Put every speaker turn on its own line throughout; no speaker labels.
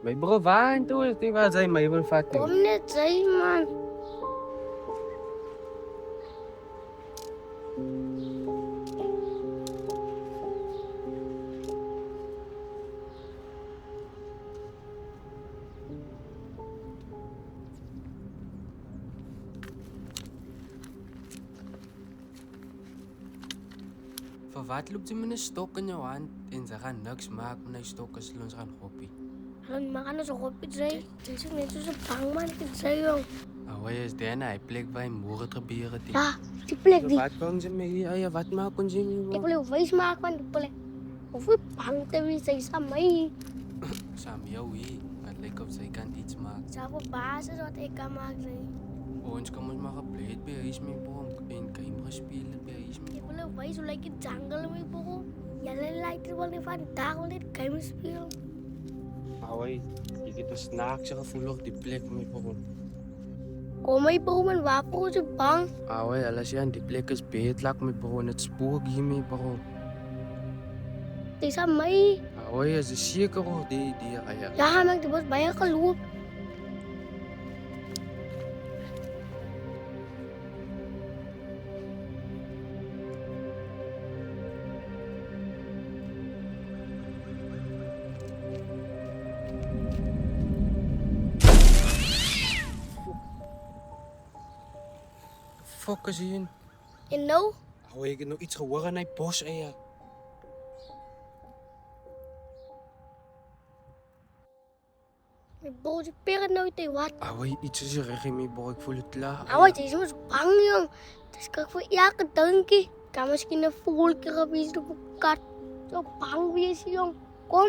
My bro, waar toe? Die was hij mij wil vatten.
Kom net, zei man.
Voor wat loopt ze met een stok in jouw hand en ze gaan niks maken met een stok als ze ons gaan hoppie?
Lang makan zo goed zei. Het is net zo bang man, ik zei jong.
Oh, is daar een plek waar je mogen gebeuren?
Ja, die plek die.
Wat kan ze met hier? Wat maken ze met
Ik wil wijs maken van die plek. Of we bang te wees, zei samen mij.
Samen jou hier. Het lijkt of zij kan iets maken.
Zou op basis wat ik kan maken zijn.
Ons kan ons maar gebleed bij huis met bom en game gespeeld bij huis met
Ik wil wijs hoe lijkt het jungle met bro. Jij lijkt het wel niet van daar wil dit game spelen.
Oh, je hebt een snaakse gevoel op die plek met bom.
Kom maar bro, mijn wapen is bang.
Oh, als je aan die plek is beetlak met bro en het spook hier met bro.
Het is aan mij.
Oh, je is zeker hoor, die ja.
Ja, maar ik was bij je gelopen.
Fuck is hier?
En nou?
Oh, ik heb nog iets gehoord aan die bos en ja.
Mijn bro, die peren nooit te wat.
Oh, iets is er in mijn bro, ik voel het klaar.
Nou, het is soms bang, jong. Dus kijk voor elke dingetje. Kan misschien een voelke geweest op een kat. Zo bang wees, jong. Kom.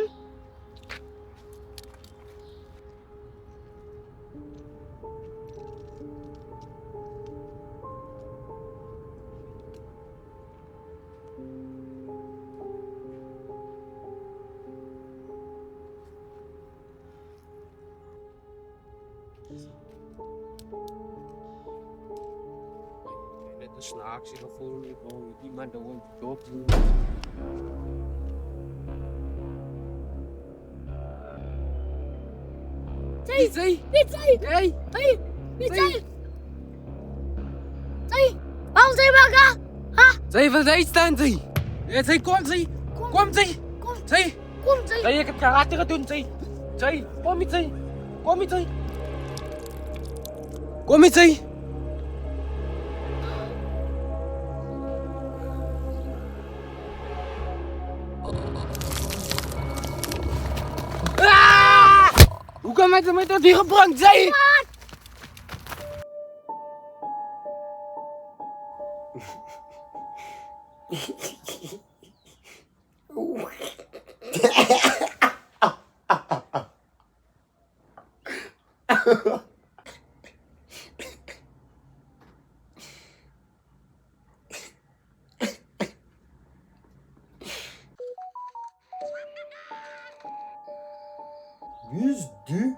Net een snaakse gevoel met bro, iemand er gewoon dood doen.
Wie zei?
Hey!
Wie zei? Zei? Waarom zei je ha?
Zij, wat hij staan, zij? Ja, zij, kom, zij! Kom, zij!
Kom.
Zij!
Kom, zei.
Zij, ik heb karate gedaan, zij! Zij, kom met zij! Kom met zij! Kom met zij! Ah! Hoe kan mij dat hier gebrand zijn?
Wie is die?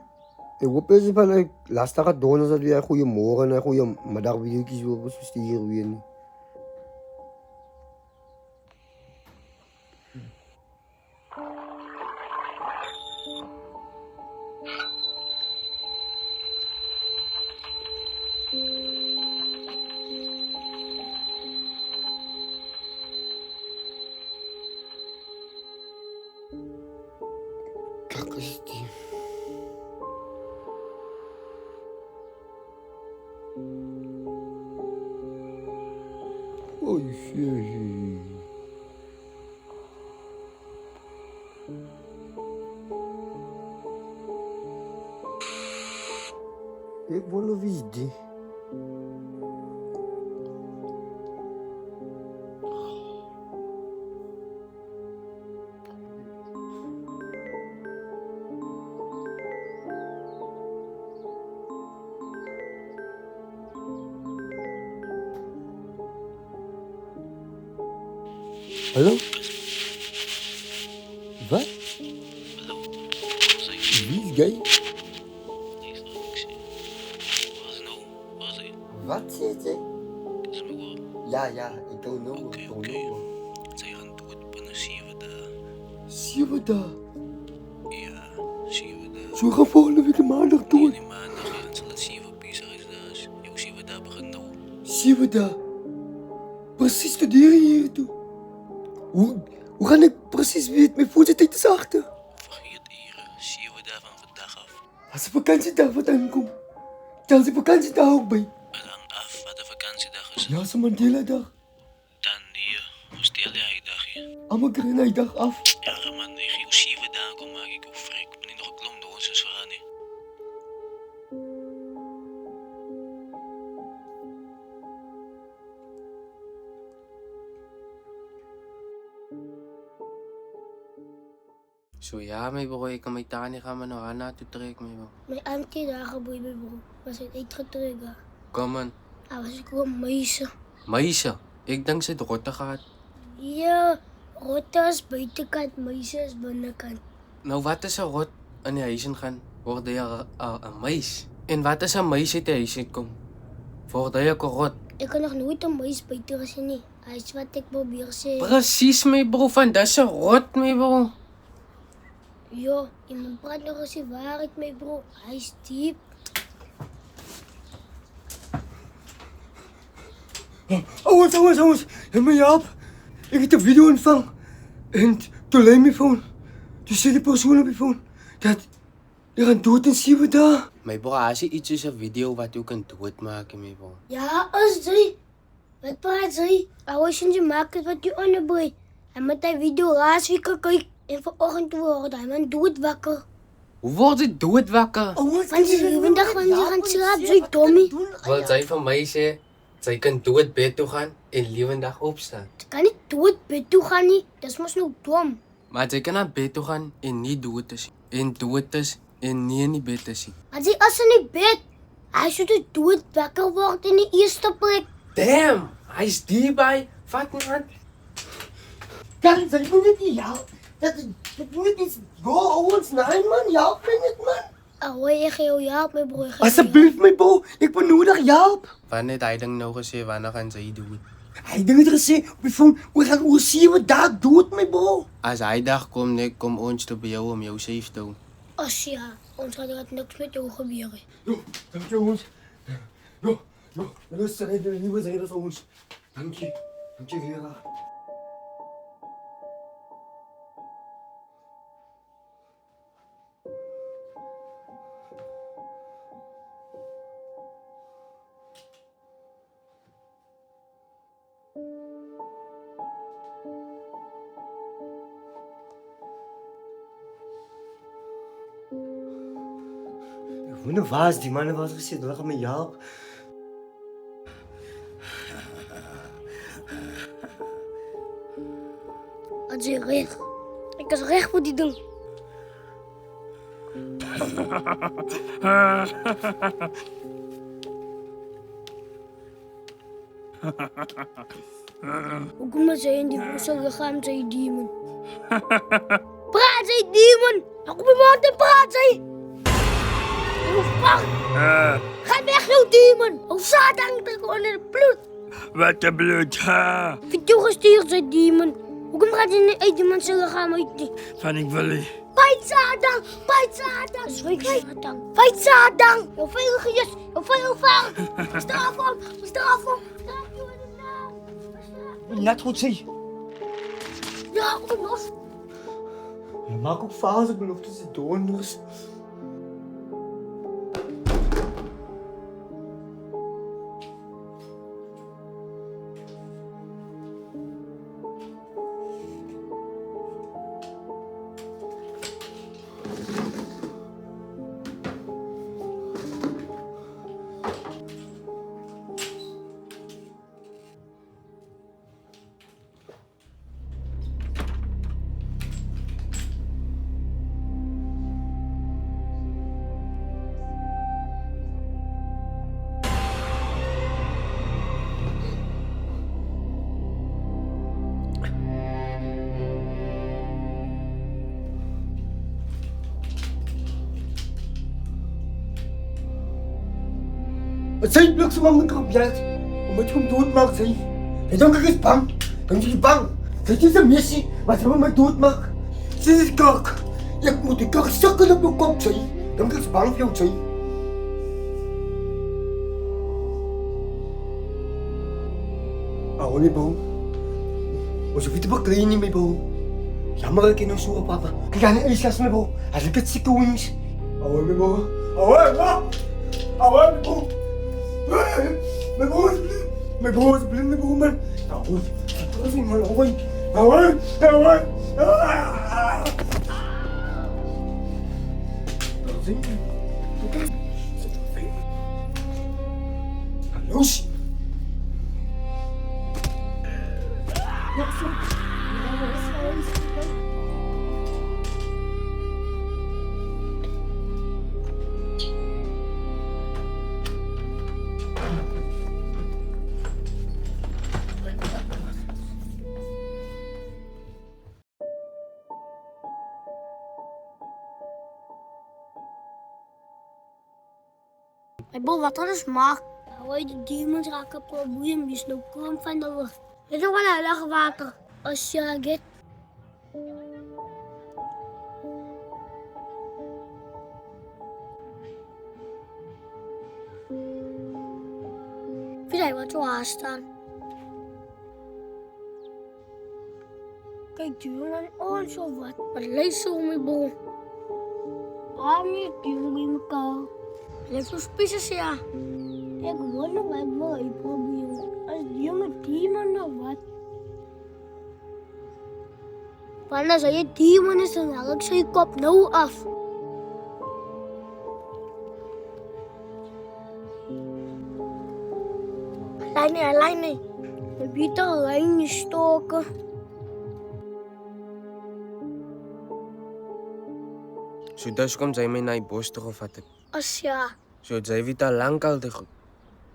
Ik hoop dat ze van lastige donderdag dat weer goeiemorgen en goeiemiddag video's wil sturen weer niet. Kijk eens die. Oh jee. Ik wil wie is die? Hallo? Wat? Wie is gay? Wat zit je? Ja, ik don't know.
Oké. Zij gaan dood binnen 7 dagen.
7 dagen?
Ja, 7 dagen.
Zo gevallen met de maandag
Doe
dood.
die maandag en zal het zien wat bezig is daar. Jouw zien we daar begint nou.
Zie we daar? Precies studeren hier toe. Hoe ga ik precies weten? Mijn voedseltijd is achter.
Vergeet Ere, zien we daar van vandaag af.
Als de vakantiedag wat aankomt, tel de vakantiedag ook bij.
Het hangt af wat de vakantiedag is.
Ja, ze Mandela-dag.
Dan hier, hoe stel jij dag hier?
Allemaal Grenade-dag af.
Ja man, ik hoe zien we daar kom maak ik ook vrij. Ik ben niet nog geklommen door ons is vergaan niet.
So ja, my bro, ik kan my tani gaan maar nou aan na toe trek, my bro.
Mijn auntie daar geboeid bij bro. Was het uitgetrokken.
Kom man.
Hij was ook een meisje.
Meisje, ik denk sy het rotte gehad.
Ja, rotte is buitenkant, meisje is binnenkant.
Nou wat is 'n rot in die huis ingaan? Word hy 'n meis? En wat is 'n meis uit die huis uitkom? Word hy 'n rot?
Ik kan nog nooit een meis buiten gezien nie. Hij is wat ik probeer sê.
Presies my bro, van dis 'n rot my bro.
Ja, iemand praat nog eens die waarheid mee bro. Hij is diep.
Ouwens, heb me help. Ik heb een video ontvangen. En toen leid mijn phone. Toen zei die persoon op je phone dat je gaat dood en zien we daar.
My bro, as jy iets soos 'n video wat jy kan doodmaak my bro.
Ja, is die. Wat praat sy? Ouwens in die market wat je onderbreid. En met die video laatst week gekijk. En vanochtend word hij man dood wakker.
Hoe word jy doodwakker?
Ouwens,
Want die levendig van die gaan slaap, zo'n Tommy.
Wil sy vir my sê sy kan dood bed toe gaan en lewendig opstaan?
Ze kan niet dood bed toe gaan nie. Dat is mos nog dom.
Maar sy kan naar bed toe gaan en nie dood is. En dood is en nie in die bed is.
Als hij as in die bed. Hij zou de dood wakker worden in de eerste plek.
Damn, hy's hierby. Vat man.
kan ze moet niet helpen. Dat moet niet go, ouwens, nee man, help me niet man.
Oh, je gaat jou helpen, bro.
Alsjeblieft mijn bro, ik ben nodig help.
Wanneer het hy ding nou gesê wanneer gaan sy dood?
Hij denkt er gezegd op je phone, hoe zien we daar dood mijn bro.
As hy dag kom, net kom ons toe by jou om jou safe te hou.
Als ja, ons had er niks met jou gebeuren.
Jo, dank je ouwens. Jo, rustig rijden, niet meer zijn dat ouwens. Dank je Vera. Wanneer was die man was gezien, dat gaat me helpen.
Als je recht. Ik is recht voor die ding. Hoe kom je in die bosse gegaan, zei demon? Praat, zei demon! Aku bemond te praat, zei! Oh, fuck! Ga weg, jou demon! Oh, Satan, trek onder het bloed!
Wat een bloed, ha?
Video gestuurd, zei demon. Hoekom gaat je niet uit die mensen gegaan uit die?
Van ik wil niet.
Fight Satan! Fight Satan! Schrik Satan! Fight Satan! Jouw veilige jas! Jouw veilige vader! Straf hem! Straf hem! Straf je in de naam!
Net goed zie.
Ja, kom los!
Je maakt ook fouten, beloftes en donders. Het zijn bliksemman geprobeerd om het hem doodmaakt zijn. En dan is bang. Dan is hij bang. Dit is een missie wat hij me doodmaakt. Dit is kak. Ik moet die kak stukken op mijn kop zijn. dink ek's bang vir jou, Jay. Hou nie, bro. Ons hoef nie te beklei nie, my bro. Jammer ek nou so op, papa. Kyk aan die yskas, my bro. As ek het sikke wings. Hou my bro. Hou, my bro. My bro, my bro is blind, my bro, man. Hou, man, hou. Lucy.
My bro, wat ons maak? Hoi, die demons raak 'n probleem, dis nou kom van die lucht. Dit is gewoon een laag water. Als je get. Vind jij wat zo haast staan? Kijk, die jongen ons of wat? Maar lijkt zo om je bro. Waarom niet die jongen in elkaar? Lijkt zo spiesjes, ja. Ik wonder wat mooi proberen. Als die jongen demon of wat? Want als je demon is, dan haal ik zijn kop nou af. Alleen niet. Je biedt alleen je stoken.
So dus kom sy my na die bos toe gevat het.
Als ja.
So sy weet al lank al te goed.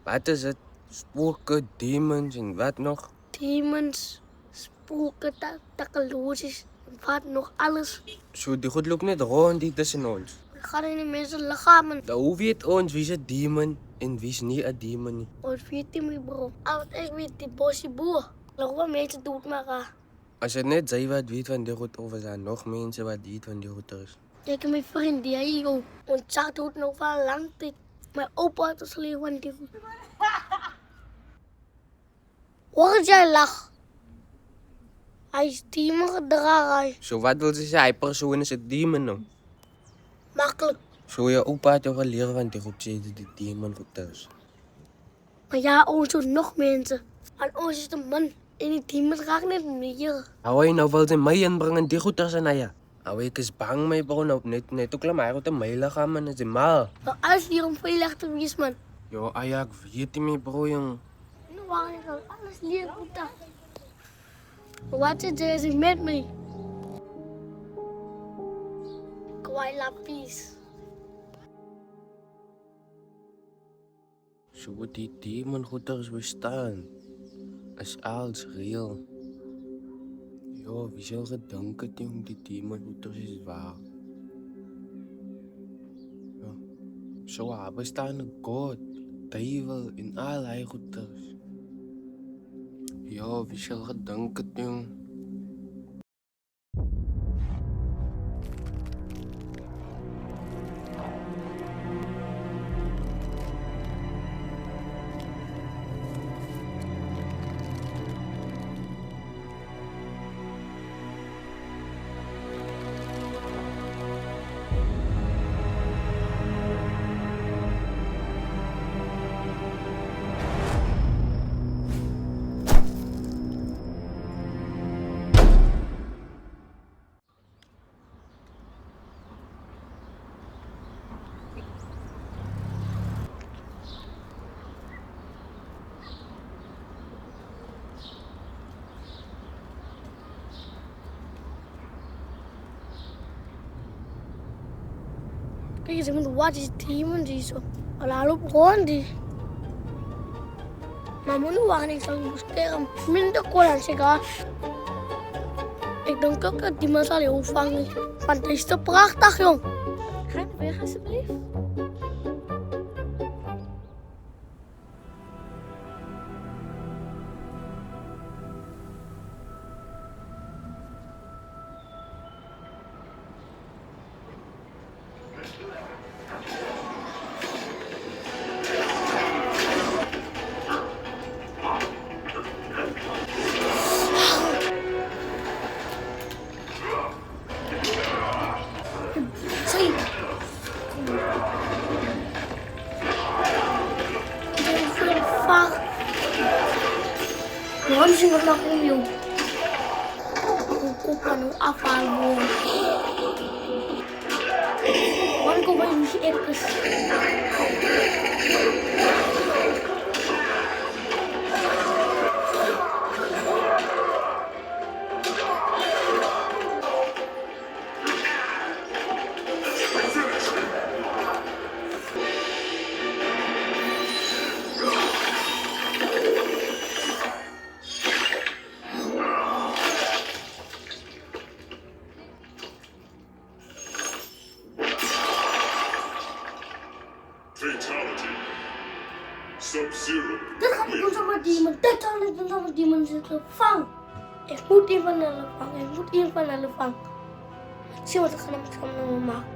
Wat is dit? Spooke, demons en wat nog?
Demons, spoken, takkeloosjes, wat nog alles.
So die goed loop net rond hier tussen ons.
Het gaat in die mensen lichamen.
Nou hoe weet ons wie's 'n demon en wie's nie 'n demon nie?
Ons weet niet meer, bro. Als ik weet die bosje boer. Nog wat mensen doet maar.
As dit net sy wat weet van die goed of is daar nog mense wat weet van die goed is?
Kijk, mijn vriend, die hij joh. Ons zag doet nog wel lang tijd. Mijn opa had ons leven van die goed. Hoor jij lach? Hij is demon gedragen.
So wat wil sy sê hy persoon is 'n demon nou?
Makkelijk.
So jou oupa het jou geleer van die goed sê dit die demon goed is.
Maar ja, ons doen nog mensen. En ons is de man. En die demons raken niet meer.
Hou hy nou wil sy my inbring in die goed is en hy. Hou ek is bang my bro nou net ook klim hy uit 'n my liggaam en is die mal.
Maar alles hier om veilig te wees, man.
Jo, ek weet nie my bro jong.
Nou waar ik al alles leer goed af. Wat is er met me? Kwaai lapis.
So die demon goed is bestaan. Is alles real. Jo, wie sou gedink het om die demon goed is waar? Ja. So daar bestaan 'n God, duiwel en al hy goeders. Ja, wie sou gedink het jong?
Kijk eens, iemand wat is demon die zo. Al op gewoon die. Maar moet nu wachten, ik zal hem sterren. Minder kolen zeker. Ik denk ook dat die man zal je opvangen. Want het is te prachtig, jong. Ga je weg, alsjeblieft? Fuck. Waarom is er nog een joh? Hoe kan ik afhalen? Waarom kom ik niet ergens?
Fatality. Sub-Zero.
Dit gaat ik doen sama demon. Dit zal ik doen sama demon zitten. Vang. Ik moet een van hulle vangen. Ik moet een van hulle vangen. Zie wat ik ga met hem maken.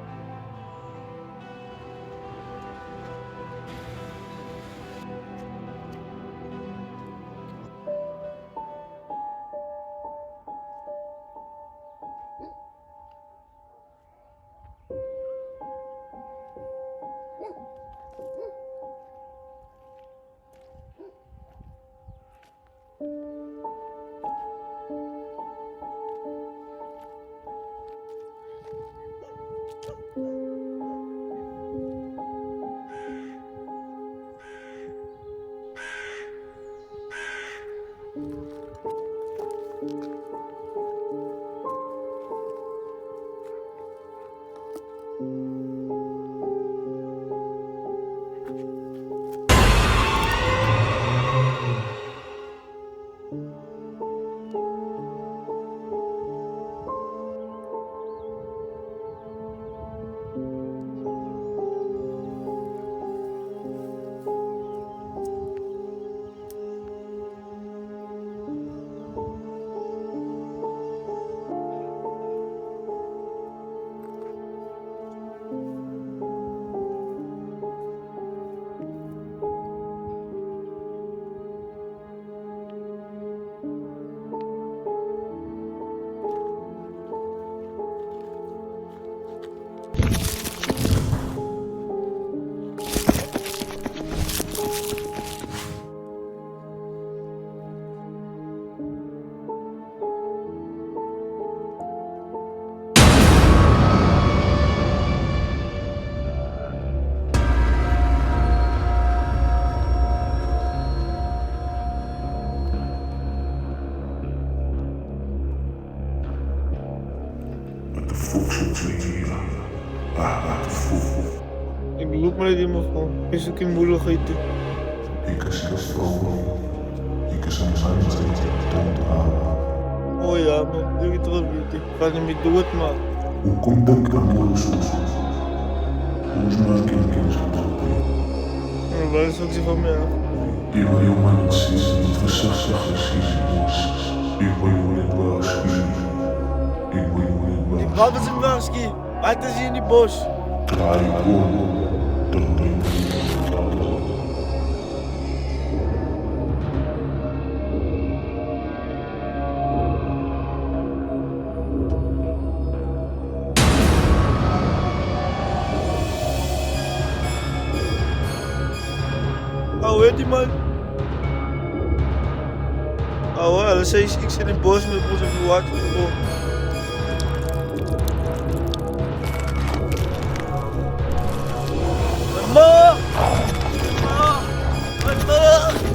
Ik loop maar die mevrouw. Is ook in moeilijkheid. Oh ja, man. Ik weet het niet. Ik ga niet meer dood, man.
Hukum dan kamu susu. Usman kim
Waar is ook zo van mij af?
Iwa human sis versassa sis. Iwa human baski. Iwa human
Wat is een waarschuwing? Wat is hier in die bos? Oh, weet die man? Oh, wel, ik zit in het bos met boos en water. Mama! Mama!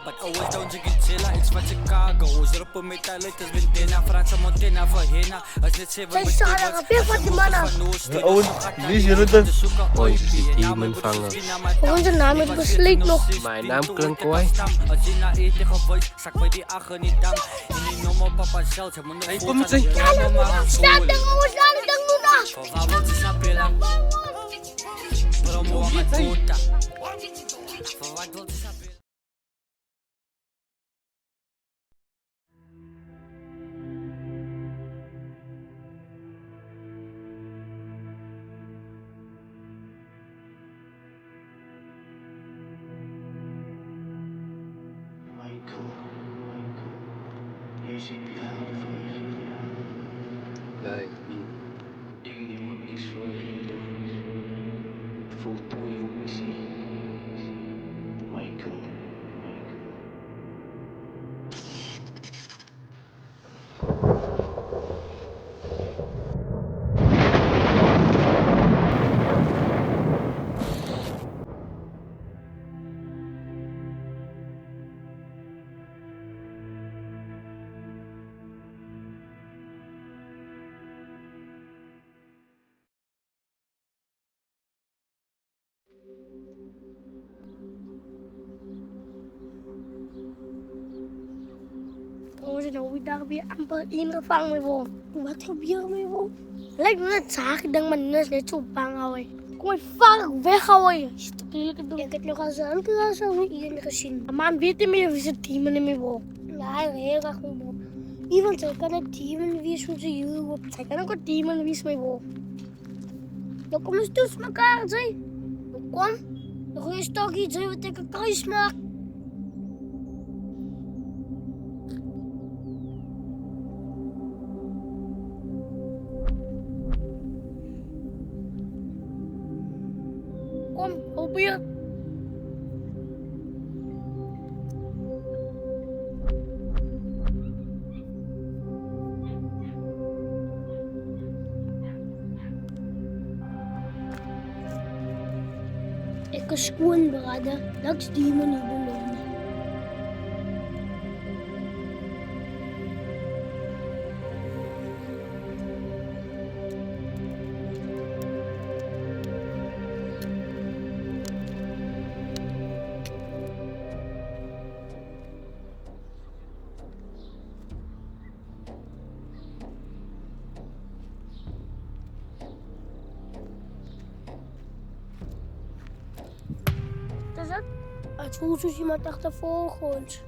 But always down to get chilla, it's from Chicago. Zrop met talent, is Vindena, Franse Montana, Verhena. As net 7
Zij staan er een veel van die mannen.
Oh, wie is jullie dan?
Ooit die demon vangen.
Onze naam is besleet nog.
Mijn naam klinkt mooi.
Hey, kom met zijn.
Staat er jongens, staan er nu nog.
Promo aan mijn quota. Wat wil je saber?
Ja, ik weet. Ik moet niks voor je doen. Voltooi je missie. Michael.
Trouwens, nou daar weer amper ingevangen mee bro. Wat gebeurt mee bro? Lijkt me net zaken, denk maar net zo bang hoor. Kom maar vaak weg hoor. Ik heb nog als een keer zo met iedereen gezien. Maar man weet niet meer wie zijn team niet meer bro. Ja, heel erg goed bro. Iemand zei, kan een team wie is met zijn jullie. Hij kan ook een team wie is mee bro. Dan kom eens tussen elkaar zei. Kom. Dan gooi je toch iets wat ik een kruis maak. Kom, probeer. Ik is schoon braden, dat is die manier belonen. Het voelt zoals iemand achtervolgt ons.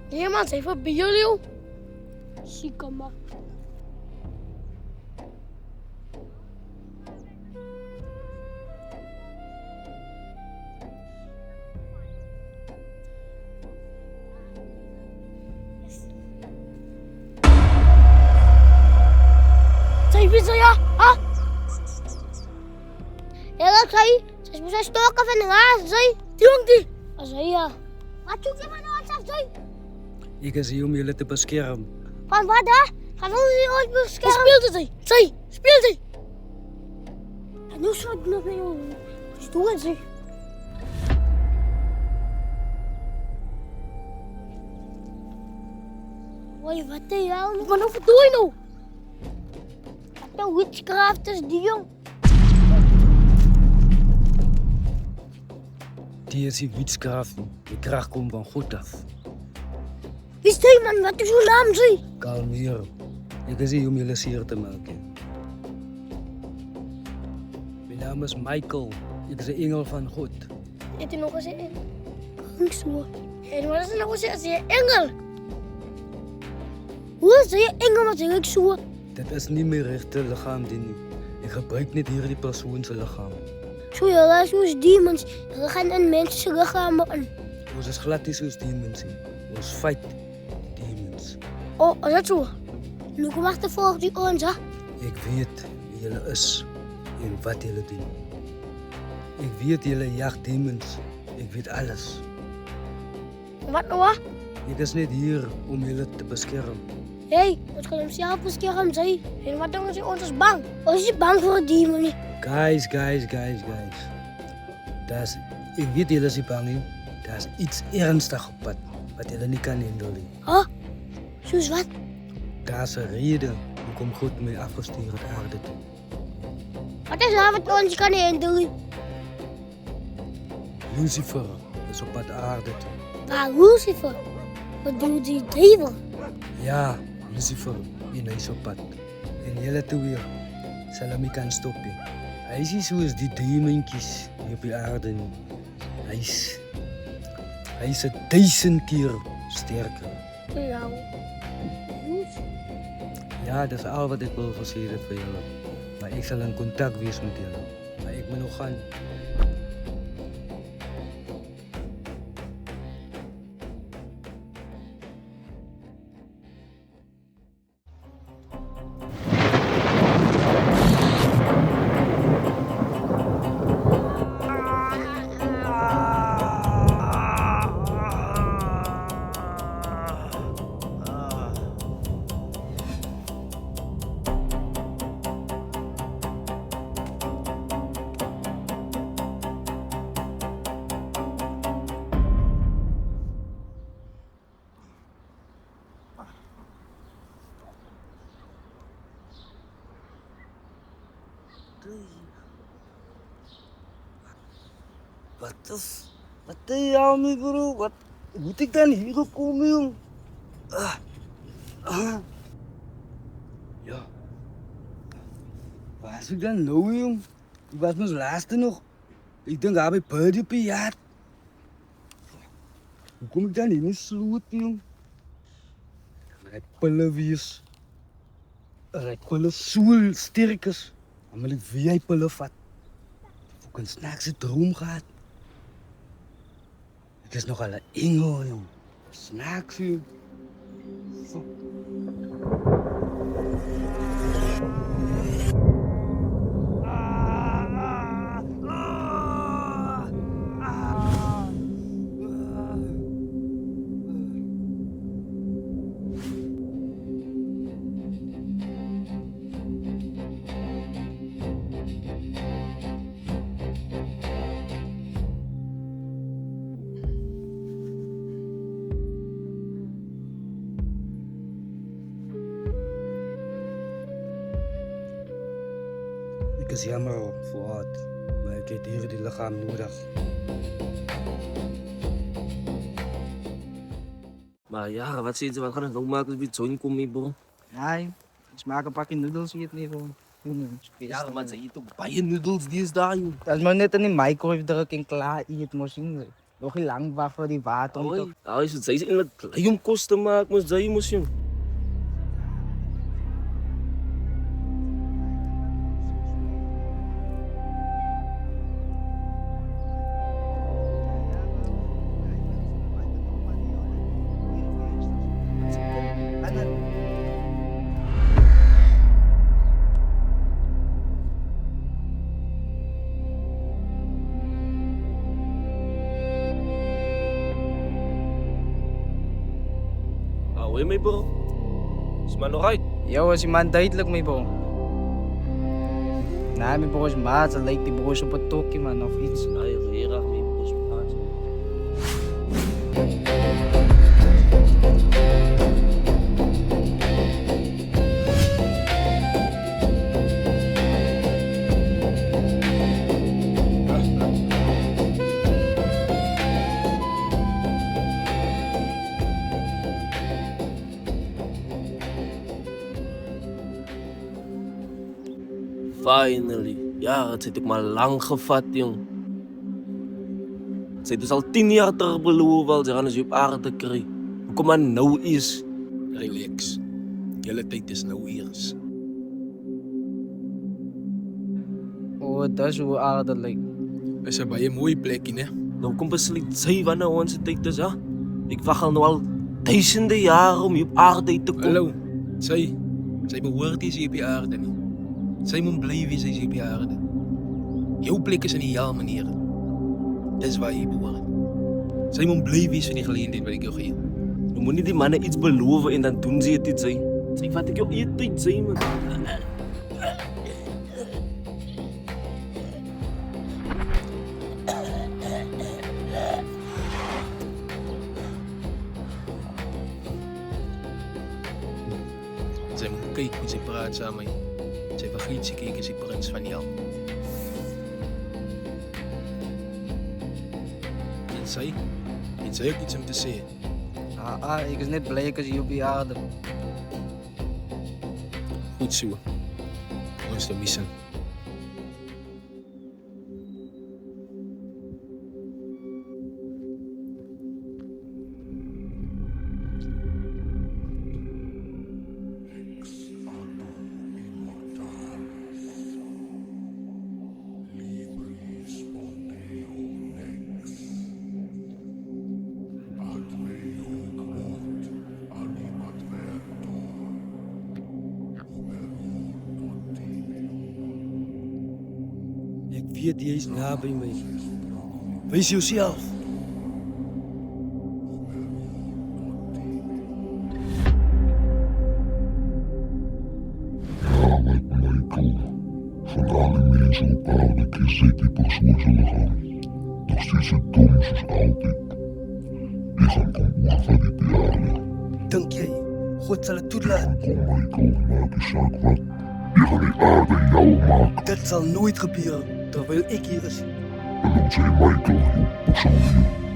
Iemand even bij jullie. Zieke man. Zij wisten ja, ha? Ja, dat zei. Ze moest stoken van de haas, zei. Jong die. Zei ja. Wat doet je van ons af, zei?
Ik is hier om jullie te beschermen.
Van wat hè? Gaan we ons beschermen? Speelt het, zei. Speelt het. En nu zou ik nog mee om. Stoer het, zei. Hoi, wat de hel? Maar wat doe je nou? De witchcraft is die jong.
Die is die witchcraft. Die kracht komt van God af.
Wie is die man? Wat is uw naam, zei?
Kalmeer. Ik is hier om jullie zeer te maken. Mijn naam is Michael. Ik ben de engel van God.
Heeft u nog eens een engel? En wat is er nog eens een engel? Hoe is je engel met een zo?
Dit is niet mijn rechte lichaam, Dini. Ik gebruik niet hier die persoon zijn lichaam.
Zo ja, zoals demons. We gaan in mensen lichamen aan.
Ons is glad niet zoals demons. Ons fight demons.
Oh, is dat zo? Nu kom achter volgt die ons, hè?
Ik weet wie jullie is en wat jullie doen. Ik weet jullie jaagt demons. Ik weet alles.
Wat nou, hè?
Ik is niet hier om jullie te beschermen.
Hé, dat kan hem zelf beschermen, zei. En wat doen ze ons is bang? Of is je bang voor een demon niet?
Guys. Ik weet jullie zijn bang niet. Dat is iets ernstig op pad wat jullie niet kan handelen.
Huh? Zoals wat?
Dat is een reden waarom God mij afgestuurd op aarde toe.
Wat is dat wat ons kan handelen?
Lucifer is op pad aarde toe.
Waar Lucifer? Wat doet die duivel?
Ja, Lucifer en is op pad. En jullie toe weer zal hem niet kan stoppen. Hij is niet zoals die demontjes die op de aarde niet. Hij is 1000 keer sterker.
Ja.
Ja, dat is al wat ik wil verzekeren voor jullie. Maar ik zal in contact wezen met jullie. Maar ik moet nog gaan. Wat jou mee bro? Wat moet ik dan hier komen jong? Ja. Waar is ik dan nou jong? Ik was mijn laatste nog. Ik denk bij Birdie op een jaar. Hoe kom ik dan in een sloot jong? Rijdt pillen wies. Rijdt pillen zoel sterkers. Dan wil ik via pillen vat. Hoe kan s'nachts droom gehad? Het is nogal een engel, jong. S'nachts, jong. Zo. Ik is jammer voor oud, maar ik heb hier die lichaam nodig.
Maar ja, wat zit je? Wat gaan we nou maken als we zo'n komen, bro?
Nee, ik maak een pakje noedels hier niet gewoon.
Ja, maar ze eten ook bij je noedels die is daar, joh.
Dat is maar net in de microwave druk en klaar eet machine. Nog niet lang wachten die water.
Hoi. Nou, is het zij in het klein om kost te maken, moest zij moest je. Hoi, mijn bro. Is maar nog uit.
Yo, is iemand duidelijk mee bro? Nee, mijn bro is maat, dan lijkt die broers op het tokkie man of iets.
Nee, heel erg mee, bro. Finally. Ja, het zit ook maar lang gevat, jong. Het zit dus al 10 jaar terug beloven al, ze gaan eens je op aarde krijgen. Hoe kom maar nou is?
Relax. Jullie tijd is nou eens.
Oh, dat is hoe aarde lijkt.
Is er bij een mooie plekje, hè?
Nou kom besluit zij wanneer onze tijd is, ja? Ik wacht al nou al duizenden jaren om je op aarde te komen.
Hallo. Zij behoort hier op je aarde niet. Zij moet blijven zijn op je aarde. Jouw plek is in jouw manier. Dat is waar je behoort. Zij moet blijven voor die gelegenheid wat ik jou geef.
Je moet niet die mannen iets beloven en dan doen ze het niet, zij. Zeg wat ik jou hier tijd zei, man.
Zij moet kijken hoe ze praat samen. Zij vergeet ze kijken, ze prins van jou. En zij heeft iets om te zeggen.
Ik is net blij als je op je aarde.
Goed zo. Ons te missen.
Ik weet jy is naby my. Wees jouself.
Van alle mensen op aarde kies ik die persoon zullen gaan. Nog steeds zo dom zoals altijd. Die gaan kom oor van die piano.
Dink jy God sal dit toelaat?
Kom Michael, maak die saak wat. Ik ga die aarde jou maken.
Dat zal nooit gebeuren, terwijl ik hier is.
En dan zei Michael, jouw persoon hier,